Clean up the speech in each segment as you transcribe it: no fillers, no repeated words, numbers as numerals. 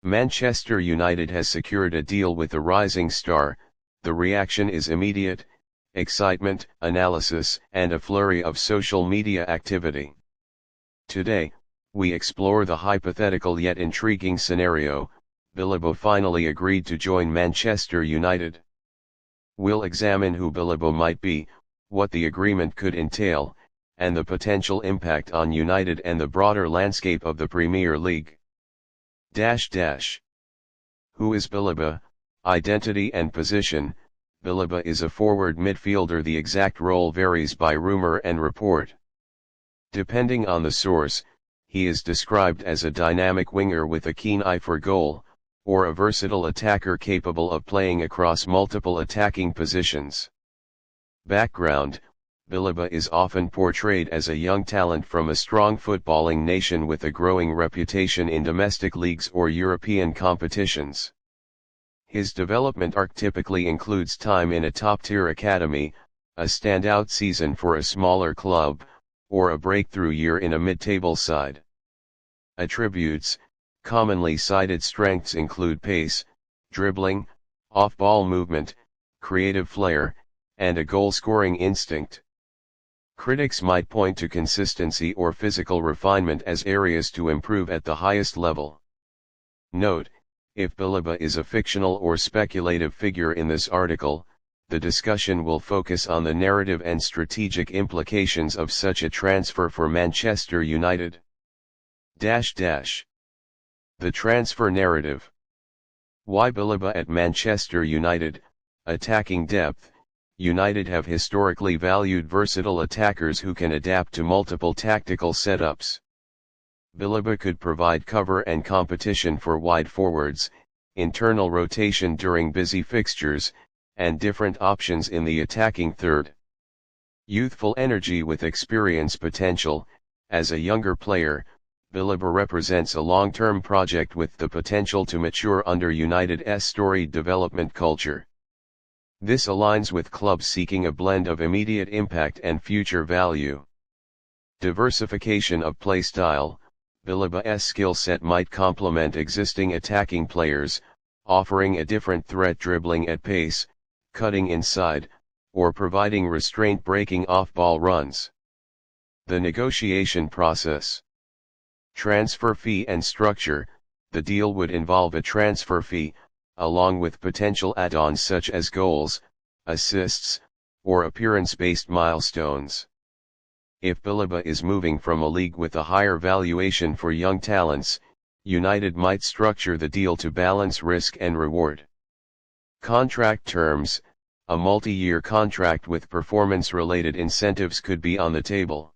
Manchester United has secured a deal with the rising star. The reaction is immediate: excitement, analysis, and a flurry of social media activity. Today, we explore the hypothetical yet intriguing scenario: Beleba finally agreed to join Manchester United. We'll examine who Beleba might be, what the agreement could entail, and the potential impact on United and the broader landscape of the Premier League. Who is Beleba? Identity and position. Beleba is a forward midfielder. The exact role varies by rumor and report. Depending on the source, he is described as a dynamic winger with a keen eye for goal, or a versatile attacker capable of playing across multiple attacking positions. Background: Beleba is often portrayed as a young talent from a strong footballing nation with a growing reputation in domestic leagues or European competitions. His development arc typically includes time in a top-tier academy, a standout season for a smaller club, or a breakthrough year in a mid-table side. Attributes: commonly cited strengths include pace, dribbling, off-ball movement, creative flair, and a goal-scoring instinct. Critics might point to consistency or physical refinement as areas to improve at the highest level. Note: if Beleba is a fictional or speculative figure in this article, the discussion will focus on the narrative and strategic implications of such a transfer for Manchester United. The transfer narrative. Why Beleba at Manchester United? Attacking depth. United have historically valued versatile attackers who can adapt to multiple tactical setups. Beleba could provide cover and competition for wide forwards, internal rotation during busy fixtures, and different options in the attacking third. Youthful energy with experience potential. As a younger player, Beleba represents a long-term project with the potential to mature under United's storied development culture. This aligns with clubs seeking a blend of immediate impact and future value. Diversification of play style. Beleba's skill set might complement existing attacking players, offering a different threat, dribbling at pace, cutting inside, or providing restraint breaking off-ball runs. The negotiation process. Transfer fee and structure. The deal would involve a transfer fee, along with potential add-ons such as goals, assists, or appearance-based milestones. If Beleba is moving from a league with a higher valuation for young talents, United might structure the deal to balance risk and reward. Contract terms. A multi-year contract with performance-related incentives could be on the table.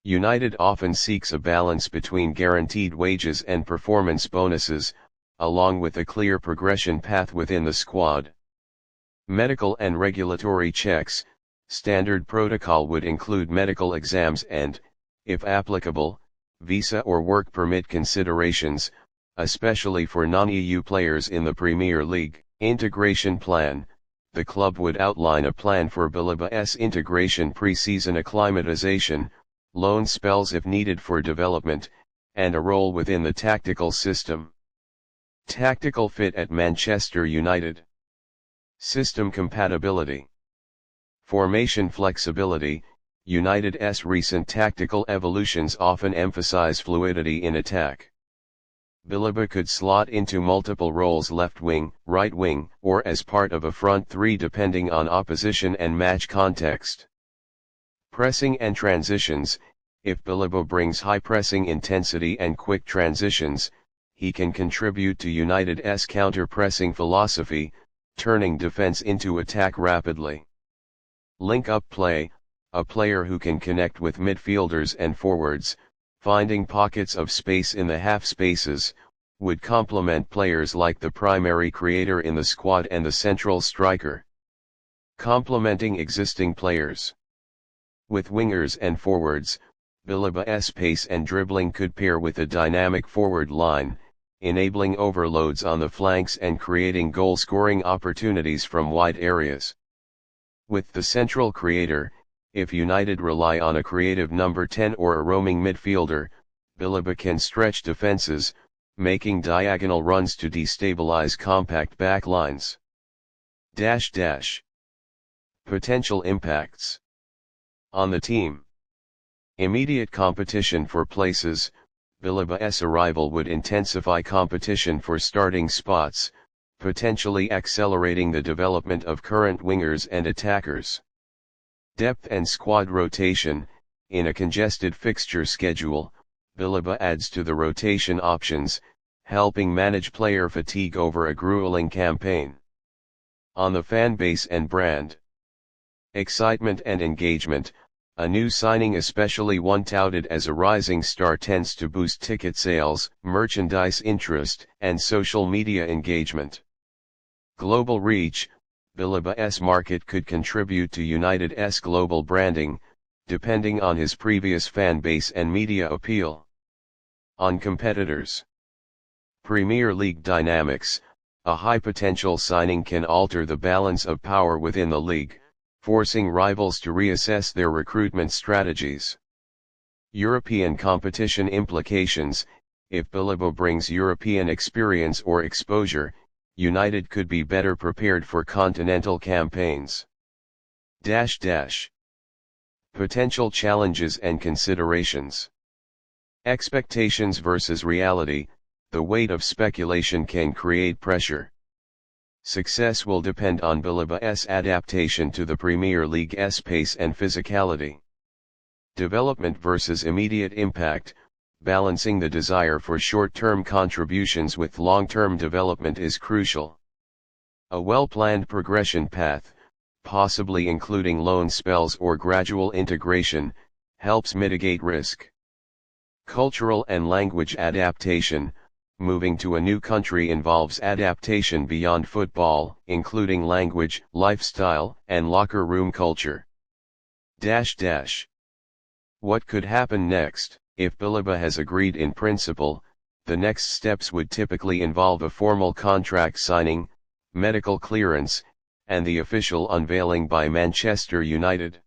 United often seeks a balance between guaranteed wages and performance bonuses, along with a clear progression path within the squad. Medical and regulatory checks. Standard protocol would include medical exams and, if applicable, visa or work permit considerations, especially for non-EU players in the Premier League. Integration plan. The club would outline a plan for Beleba's integration: pre-season acclimatization, loan spells if needed for development, and a role within the tactical system. Tactical fit at Manchester United. System compatibility. Formation flexibility. United's recent tactical evolutions often emphasize fluidity in attack. Beleba could slot into multiple roles: left wing, right wing, or as part of a front three depending on opposition and match context. Pressing and transitions. If Beleba brings high pressing intensity and quick transitions, he can contribute to United's counter-pressing philosophy, turning defense into attack rapidly. Link-up play. A player who can connect with midfielders and forwards, finding pockets of space in the half spaces, would complement players like the primary creator in the squad and the central striker. Complementing existing players. With wingers and forwards, Beleba's pace and dribbling could pair with a dynamic forward line, enabling overloads on the flanks and creating goal-scoring opportunities from wide areas. With the central creator, if United rely on a creative number 10 or a roaming midfielder, Beleba can stretch defenses, making diagonal runs to destabilize compact backlines. Potential impacts on the team. Immediate competition for places. Beleba's arrival would intensify competition for starting spots, potentially accelerating the development of current wingers and attackers. Depth and squad rotation. In a congested fixture schedule, Beleba adds to the rotation options, helping manage player fatigue over a grueling campaign. On the fan base and brand. Excitement and engagement. A new signing, especially one touted as a rising star, tends to boost ticket sales, merchandise interest, and social media engagement. Global reach. Beleba's market could contribute to United's global branding, depending on his previous fan base and media appeal. On competitors. Premier League dynamics. A high-potential signing can alter the balance of power within the league, forcing rivals to reassess their recruitment strategies. European competition implications. If Beleba brings European experience or exposure, United could be better prepared for continental campaigns. Potential challenges and considerations. Expectations versus reality. The weight of speculation can create pressure. Success will depend on Beleba's adaptation to the Premier League's pace and physicality. Development versus immediate impact. Balancing the desire for short-term contributions with long-term development is crucial. A well-planned progression path, possibly including loan spells or gradual integration, helps mitigate risk. Cultural and language adaptation. Moving to a new country involves adaptation beyond football, including language, lifestyle, and locker room culture. What could happen next? If Beleba has agreed in principle, the next steps would typically involve a formal contract signing, medical clearance, and the official unveiling by Manchester United.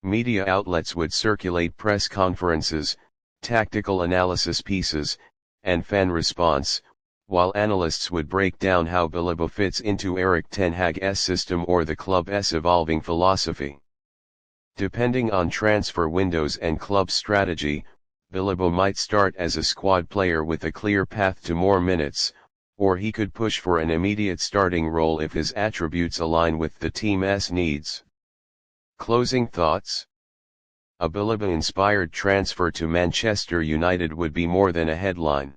Media outlets would circulate press conferences, tactical analysis pieces, and fan response, while analysts would break down how Beleba fits into Erik ten Hag's system or the club's evolving philosophy. Depending on transfer windows and club strategy, Beleba might start as a squad player with a clear path to more minutes, or he could push for an immediate starting role if his attributes align with the team's needs. Closing thoughts. A Beleba-inspired transfer to Manchester United would be more than a headline.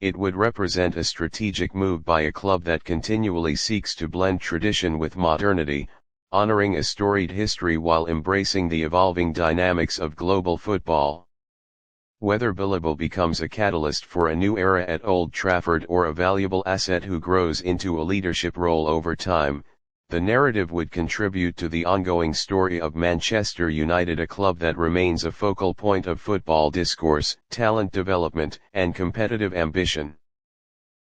It would represent a strategic move by a club that continually seeks to blend tradition with modernity, honoring a storied history while embracing the evolving dynamics of global football. Whether Beleba becomes a catalyst for a new era at Old Trafford or a valuable asset who grows into a leadership role over time, the narrative would contribute to the ongoing story of Manchester United, a club that remains a focal point of football discourse, talent development, and competitive ambition.